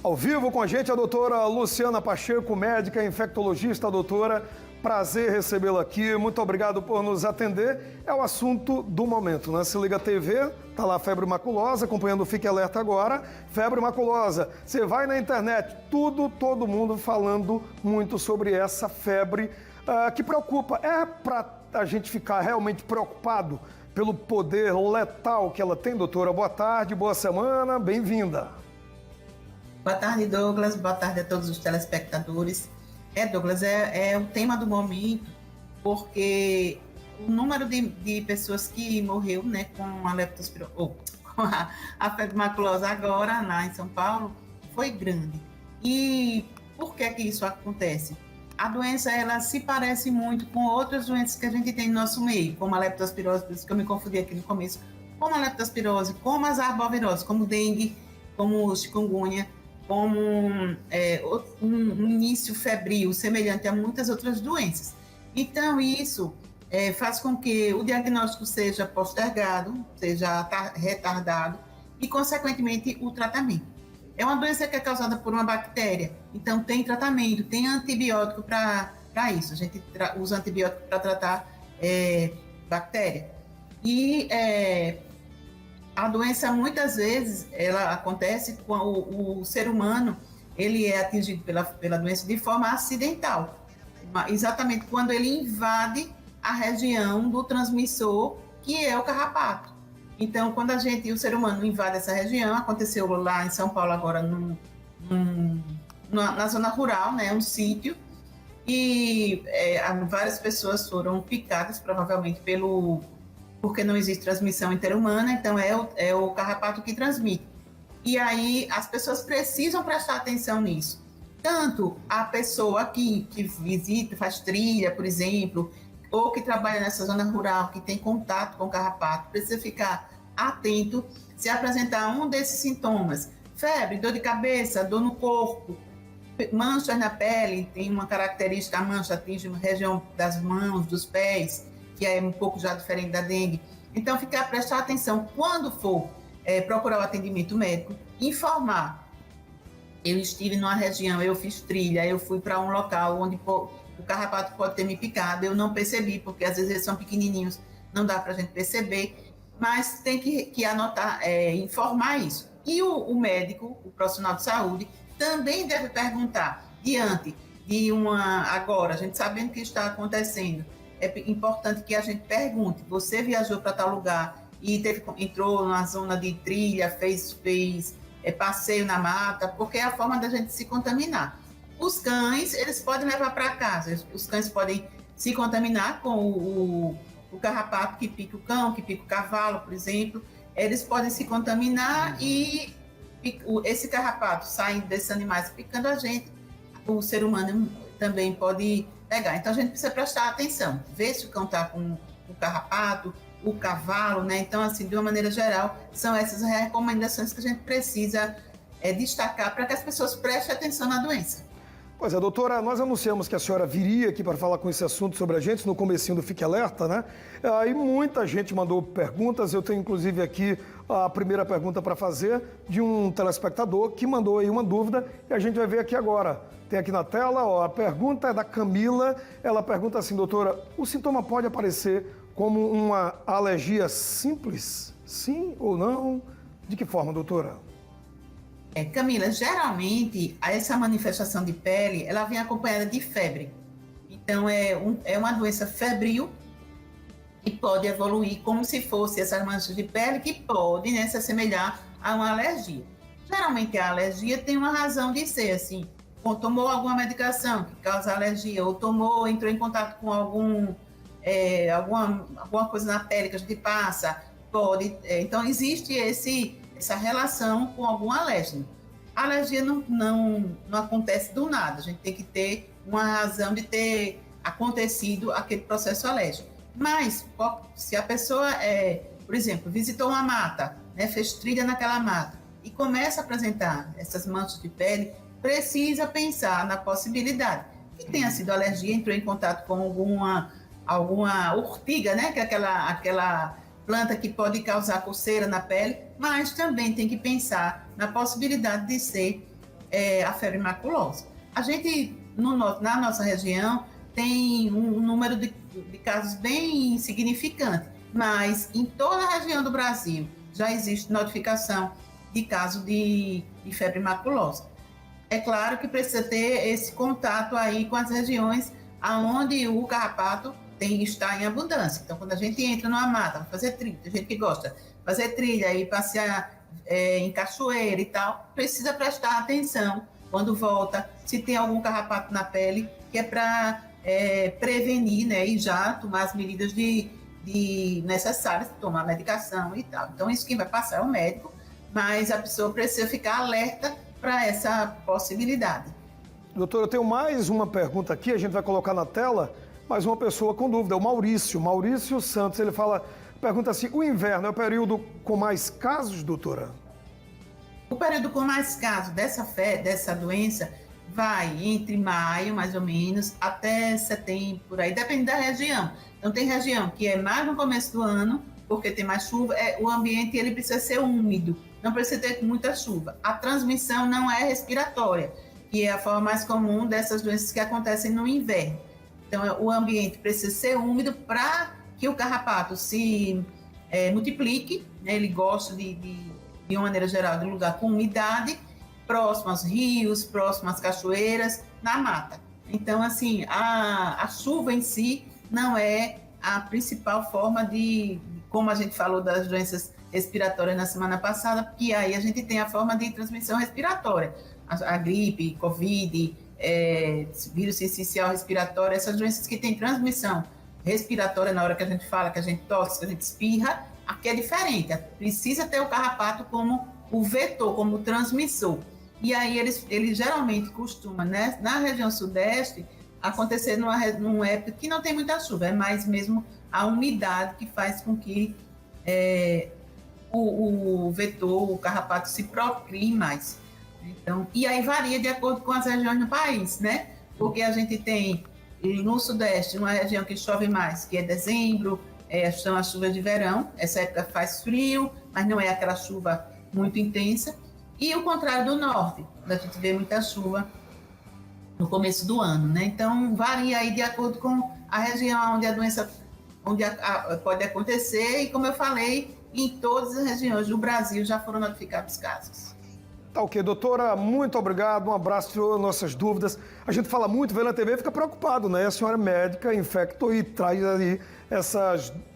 Ao vivo com a gente a doutora Luciana Pacheco, médica infectologista. Doutora, prazer recebê-la aqui, muito obrigado por nos atender. É o assunto do momento, né? Se liga a TV, tá lá febre maculosa, acompanhando o Fique Alerta agora. Febre maculosa, você vai na internet, todo mundo falando muito sobre essa febre que preocupa. É para a gente ficar realmente preocupado pelo poder letal que ela tem, doutora? Boa tarde, boa semana, bem-vinda. Boa tarde, Douglas. Boa tarde a todos os telespectadores. Douglas, é o tema do momento, porque o número de pessoas que morreu, né, com a leptospirose, ou com a febre maculosa agora, lá em São Paulo, foi grande. E por que isso acontece? A doença, ela se parece muito com outras doenças que a gente tem no nosso meio, como a leptospirose, por isso que eu me confundi aqui no começo, como a leptospirose, como as arboviroses, como dengue, como chikungunya, como um início febril, semelhante a muitas outras doenças. Então, isso faz com que o diagnóstico seja postergado, seja retardado e, consequentemente, o tratamento. É uma doença que é causada por uma bactéria, então tem tratamento, tem antibiótico para isso. A gente usa antibiótico para tratar bactéria. E a doença, muitas vezes, ela acontece com o ser humano, ele é atingido pela doença de forma acidental, exatamente quando ele invade a região do transmissor, que é o carrapato. Então, quando o ser humano invade essa região, aconteceu lá em São Paulo agora, na zona rural, né, um sítio, e várias pessoas foram picadas, provavelmente porque não existe transmissão interhumana, então é o carrapato que transmite. E aí as pessoas precisam prestar atenção nisso. Tanto a pessoa que visita, faz trilha, por exemplo, ou que trabalha nessa zona rural, que tem contato com o carrapato, precisa ficar atento se apresentar um desses sintomas. Febre, dor de cabeça, dor no corpo, manchas na pele, tem uma característica, a mancha atinge a região das mãos, dos pés, que é um pouco já diferente da dengue. Então, prestar atenção quando for procurar o atendimento médico, informar. Eu estive numa região, eu fiz trilha, eu fui para um local onde o carrapato pode ter me picado, eu não percebi, porque às vezes eles são pequenininhos, não dá para a gente perceber, mas tem que anotar, informar isso. E o médico, o profissional de saúde, também deve perguntar, diante de agora, a gente sabendo o que está acontecendo, é importante que a gente pergunte, você viajou para tal lugar e entrou na zona de trilha, fez passeio na mata, porque é a forma da gente se contaminar. Os cães, eles podem levar para casa, os cães podem se contaminar com o carrapato que pica o cão, que pica o cavalo, por exemplo, eles podem se contaminar e esse carrapato sai desses animais picando a gente, o ser humano também pode pegar. Então a gente precisa prestar atenção, ver se o cão está com o carrapato, o cavalo, né? Então, assim, de uma maneira geral, são essas recomendações que a gente precisa destacar para que as pessoas prestem atenção na doença. Pois é, doutora, nós anunciamos que a senhora viria aqui para falar com esse assunto sobre a gente no comecinho do Fique Alerta, né? E muita gente mandou perguntas, eu tenho inclusive aqui a primeira pergunta para fazer de um telespectador que mandou aí uma dúvida e a gente vai ver aqui agora. Tem aqui na tela, ó, a pergunta é da Camila, ela pergunta assim, doutora, o sintoma pode aparecer como uma alergia simples? Sim ou não? De que forma, doutora? Camila, geralmente essa manifestação de pele, ela vem acompanhada de febre. Então é uma doença febril que pode evoluir como se fosse essas manchas de pele que podem, né, se assemelhar a uma alergia. Geralmente a alergia tem uma razão de ser, assim, ou tomou alguma medicação que causa alergia, ou entrou em contato com alguma coisa na pele que a gente passa, pode. Então existe essa relação com algum alérgeno. A alergia não acontece do nada, a gente tem que ter uma razão de ter acontecido aquele processo alérgico. Mas, se a pessoa, por exemplo, visitou uma mata, né, fez trilha naquela mata e começa a apresentar essas manchas de pele, precisa pensar na possibilidade que tenha sido alergia, entrou em contato com alguma urtiga, né, que é aquela planta que pode causar coceira na pele, mas também tem que pensar na possibilidade de ser a febre maculosa. A gente, na nossa região, tem um número de casos bem significante, mas em toda a região do Brasil já existe notificação de caso de febre maculosa. É claro que precisa ter esse contato aí com as regiões onde o carrapato está em abundância. Então, quando a gente entra numa mata, vai fazer trilha, tem gente que gosta de fazer trilha e passear em cachoeira e tal, precisa prestar atenção quando volta, se tem algum carrapato na pele, que é para prevenir, né, e já tomar as medidas necessárias, tomar medicação e tal. Então, isso quem vai passar é o médico, mas a pessoa precisa ficar alerta para essa possibilidade. Doutora, eu tenho mais uma pergunta aqui, a gente vai colocar na tela, mais uma pessoa com dúvida, é o Maurício Santos, ele pergunta assim, o inverno é o período com mais casos, doutora? O período com mais casos dessa doença vai entre maio, mais ou menos, até setembro, por aí, depende da região. Então, tem região que é mais no começo do ano, porque tem mais chuva, o ambiente ele precisa ser úmido, não precisa ter muita chuva. A transmissão não é respiratória, que é a forma mais comum dessas doenças que acontecem no inverno. Então, o ambiente precisa ser úmido para que o carrapato se multiplique, né? Ele gosta de uma maneira geral, de lugar com umidade, próximo aos rios, próximo às cachoeiras, na mata. Então, assim, a chuva em si não é a principal forma como a gente falou das doenças respiratórias na semana passada, porque aí a gente tem a forma de transmissão respiratória, a gripe, Covid, vírus essencial respiratório, essas doenças que têm transmissão respiratória na hora que a gente fala, que a gente tosse, que a gente espirra, aqui é diferente, precisa ter o carrapato como o vetor, como o transmissor. E aí ele geralmente costuma, né, na região sudeste, acontecer numa época que não tem muita chuva, é mais mesmo a umidade que faz com que o vetor, o carrapato se procrie mais. Então, e aí varia de acordo com as regiões do país, né? Porque a gente tem no sudeste uma região que chove mais, que é dezembro, são as chuvas de verão, essa época faz frio, mas não é aquela chuva muito intensa. E o contrário do norte, onde a gente vê muita chuva no começo do ano, né? Então, varia aí de acordo com a região onde a doença pode acontecer e, como eu falei, em todas as regiões do Brasil já foram notificados casos. Tá ok, doutora, muito obrigado, um abraço, tirou nossas dúvidas. A gente fala muito, vê na TV, fica preocupado, né? A senhora é médica, infecto e traz aí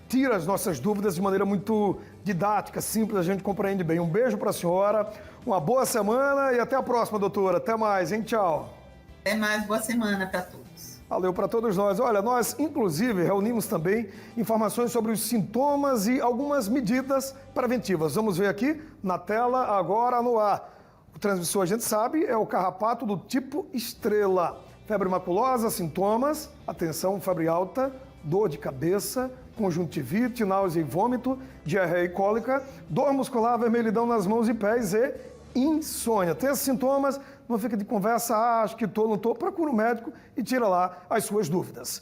tira as nossas dúvidas de maneira muito didática, simples, a gente compreende bem. Um beijo para a senhora, uma boa semana e até a próxima, doutora. Até mais, hein? Tchau. Até mais, boa semana para todos. Valeu para todos nós. Olha, nós, inclusive, reunimos também informações sobre os sintomas e algumas medidas preventivas. Vamos ver aqui na tela, agora no ar. O transmissor, a gente sabe, é o carrapato do tipo estrela. Febre maculosa, sintomas, atenção, febre alta, dor de cabeça, conjuntivite, náusea e vômito, diarreia e cólica, dor muscular, vermelhidão nas mãos e pés e insônia. Tem esses sintomas, não fica de conversa, acho que estou, não estou, procura um médico e tira lá as suas dúvidas.